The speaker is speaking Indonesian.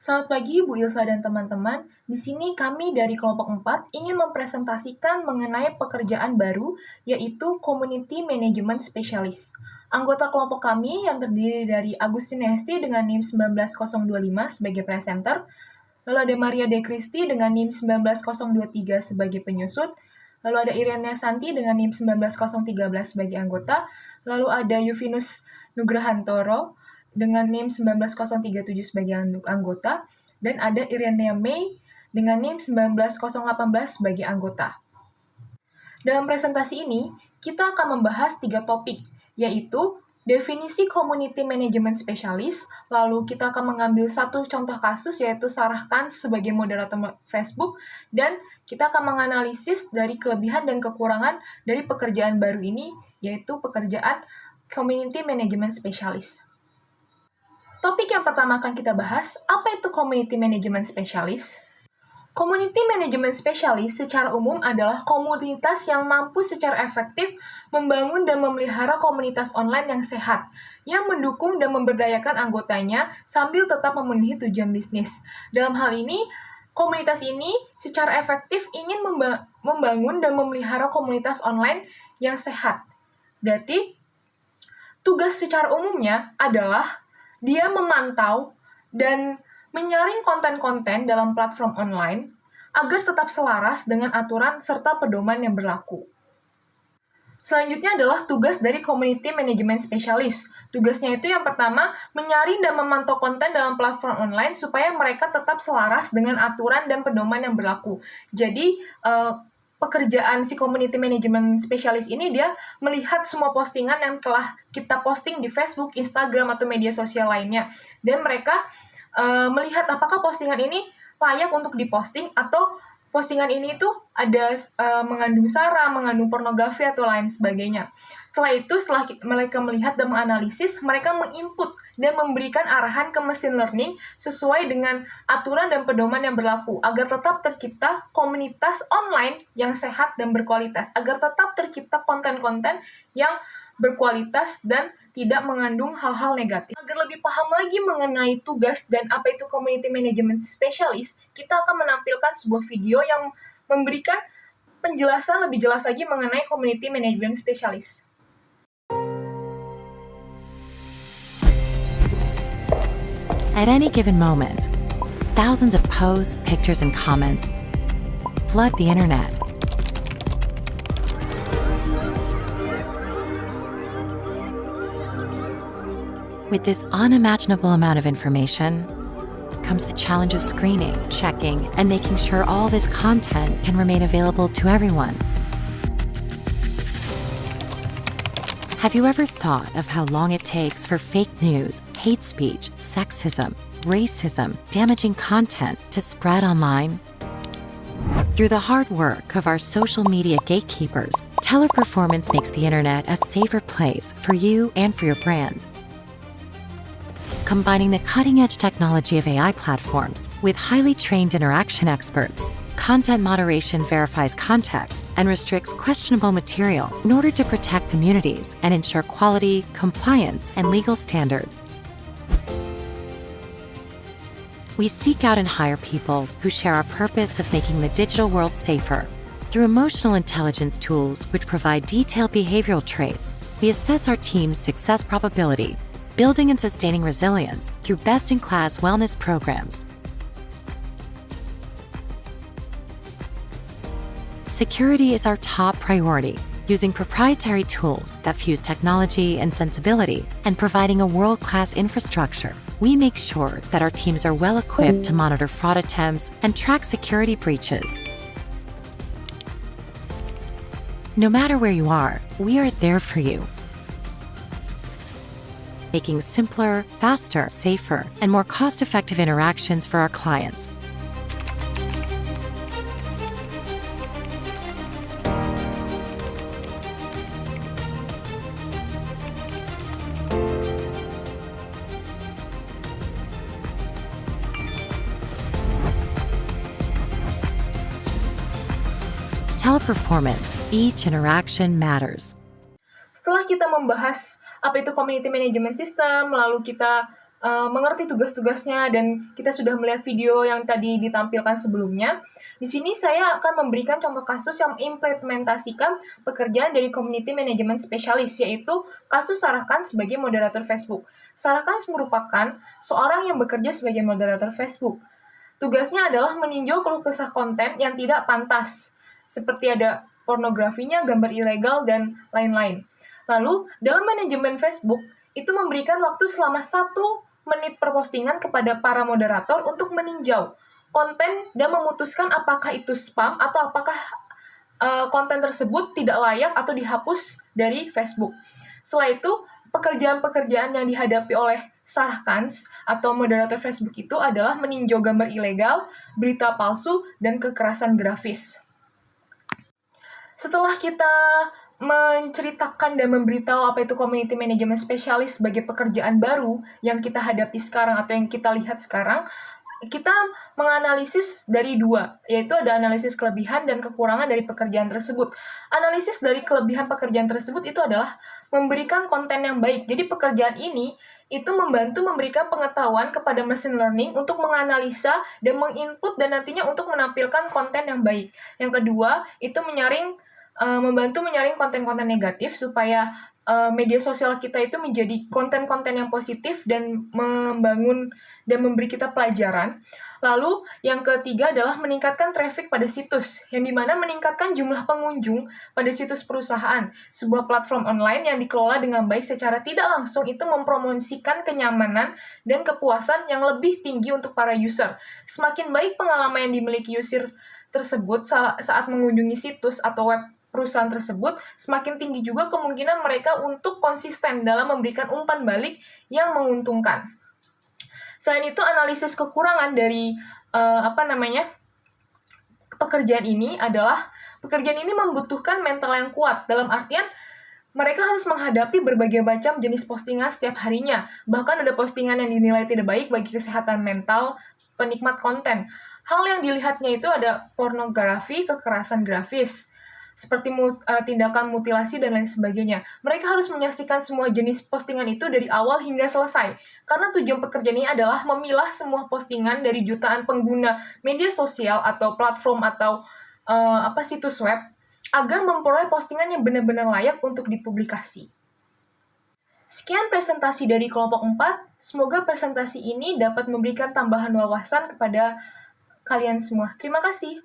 Selamat pagi Bu Ilsa dan teman-teman. Di sini kami dari kelompok 4 ingin mempresentasikan mengenai pekerjaan baru, yaitu Community Management Specialist. Anggota kelompok kami yang terdiri dari Agustin Hesti dengan NIM 19025 sebagai presenter, lalu ada Maria De Christi dengan NIM 19023 sebagai penyusut, lalu ada Irene Santi dengan NIM 19013 sebagai anggota, lalu ada Yuvinus Nugrahantoro dengan NIM 19037 sebagai anggota, dan ada Irene May dengan NIM 19018 sebagai anggota. Dalam presentasi ini, kita akan membahas 3 topik, yaitu definisi Community Management Specialist, lalu kita akan mengambil satu contoh kasus yaitu Sarah Khan sebagai moderator Facebook, dan kita akan menganalisis dari kelebihan dan kekurangan dari pekerjaan baru ini, yaitu pekerjaan Community Management Specialist. Topik yang pertama akan kita bahas, apa itu Community Management Specialist? Community Management Specialist secara umum adalah komunitas yang mampu secara efektif membangun dan memelihara komunitas online yang sehat, yang mendukung dan memberdayakan anggotanya sambil tetap memenuhi tujuan bisnis. Dalam hal ini, komunitas ini secara efektif ingin membangun dan memelihara komunitas online yang sehat. Berarti, tugas secara umumnya adalah dia memantau dan menyaring konten-konten dalam platform online agar tetap selaras dengan aturan serta pedoman yang berlaku. Selanjutnya adalah tugas dari Community Management Specialist. Tugasnya itu yang pertama, menyaring dan memantau konten dalam platform online supaya mereka tetap selaras dengan aturan dan pedoman yang berlaku. Jadi, pekerjaan si Community Management Specialist ini dia melihat semua postingan yang telah kita posting di Facebook, Instagram, atau media sosial lainnya. Dan mereka melihat apakah postingan ini layak untuk diposting atau postingan ini tuh ada mengandung sara, mengandung pornografi, atau lain sebagainya. Setelah mereka melihat dan menganalisis, mereka menginput dan memberikan arahan ke mesin learning sesuai dengan aturan dan pedoman yang berlaku, agar tetap tercipta komunitas online yang sehat dan berkualitas, agar tetap tercipta konten-konten yang berkualitas dan tidak mengandung hal-hal negatif. Agar lebih paham lagi mengenai tugas dan apa itu Community Management Specialist, kita akan menampilkan sebuah video yang memberikan penjelasan lebih jelas lagi mengenai Community Management Specialist. At any given moment, thousands of posts, pictures, and comments flood the internet. With this unimaginable amount of information comes the challenge of screening, checking, and making sure all this content can remain available to everyone. Have you ever thought of how long it takes for fake news, hate speech, sexism, racism, damaging content to spread online? Through the hard work of our social media gatekeepers, Teleperformance makes the internet a safer place for you and for your brand. Combining the cutting-edge technology of AI platforms with highly trained interaction experts, content moderation verifies context and restricts questionable material in order to protect communities and ensure quality, compliance, and legal standards. We seek out and hire people who share our purpose of making the digital world safer. Through emotional intelligence tools which provide detailed behavioral traits, we assess our team's success probability, building and sustaining resilience through best-in-class wellness programs. Security is our top priority, using proprietary tools that fuse technology and sensibility and providing a world-class infrastructure. We make sure that our teams are well-equipped to monitor fraud attempts and track security breaches. No matter where you are, we are there for you, making simpler, faster, safer, and more cost-effective interactions for our clients. Teleperformance, each interaction matters. Setelah kita membahas apa itu community management system, lalu kita mengerti tugas-tugasnya dan kita sudah melihat video yang tadi ditampilkan sebelumnya, di sini saya akan memberikan contoh kasus yang mengimplementasikan pekerjaan dari Community Management Specialist, yaitu kasus Sarah Kans sebagai moderator Facebook. Sarah Kans merupakan seorang yang bekerja sebagai moderator Facebook. Tugasnya adalah meninjau keluh kesah konten yang tidak pantas, seperti ada pornografinya, gambar ilegal, dan lain-lain. Lalu, dalam manajemen Facebook, itu memberikan waktu selama 1 menit per postingan kepada para moderator untuk meninjau konten dan memutuskan apakah itu spam atau apakah konten tersebut tidak layak atau dihapus dari Facebook. Setelah itu, pekerjaan-pekerjaan yang dihadapi oleh Sarah Kans atau moderator Facebook itu adalah meninjau gambar ilegal, berita palsu, dan kekerasan grafis. Setelah kita menceritakan dan memberitahu apa itu Community Management Specialist sebagai pekerjaan baru yang kita hadapi sekarang atau yang kita lihat sekarang, kita menganalisis dari 2, yaitu ada analisis kelebihan dan kekurangan dari pekerjaan tersebut. Analisis dari kelebihan pekerjaan tersebut itu adalah memberikan konten yang baik. Jadi pekerjaan ini itu membantu memberikan pengetahuan kepada machine learning untuk menganalisa dan menginput dan nantinya untuk menampilkan konten yang baik. Yang kedua, itu membantu menyaring konten-konten negatif supaya media sosial kita itu menjadi konten-konten yang positif dan membangun dan memberi kita pelajaran. Lalu yang ketiga adalah meningkatkan traffic pada situs, yang dimana meningkatkan jumlah pengunjung pada situs perusahaan. Sebuah platform online yang dikelola dengan baik secara tidak langsung itu mempromosikan kenyamanan dan kepuasan yang lebih tinggi untuk para user. Semakin baik pengalaman yang dimiliki user tersebut saat mengunjungi situs atau web perusahaan tersebut, semakin tinggi juga kemungkinan mereka untuk konsisten dalam memberikan umpan balik yang menguntungkan. Selain itu, analisis kekurangan dari pekerjaan ini adalah pekerjaan ini membutuhkan mental yang kuat, dalam artian mereka harus menghadapi berbagai macam jenis postingan setiap harinya. Bahkan ada postingan yang dinilai tidak baik bagi kesehatan mental penikmat konten. Hal yang dilihatnya itu ada pornografi, kekerasan grafis, seperti tindakan mutilasi dan lain sebagainya. Mereka harus menyaksikan semua jenis postingan itu dari awal hingga selesai. Karena tujuan pekerjaan ini adalah memilah semua postingan dari jutaan pengguna media sosial atau platform atau situs web agar memperoleh postingan yang benar-benar layak untuk dipublikasi. Sekian presentasi dari kelompok 4. Semoga presentasi ini dapat memberikan tambahan wawasan kepada kalian semua. Terima kasih.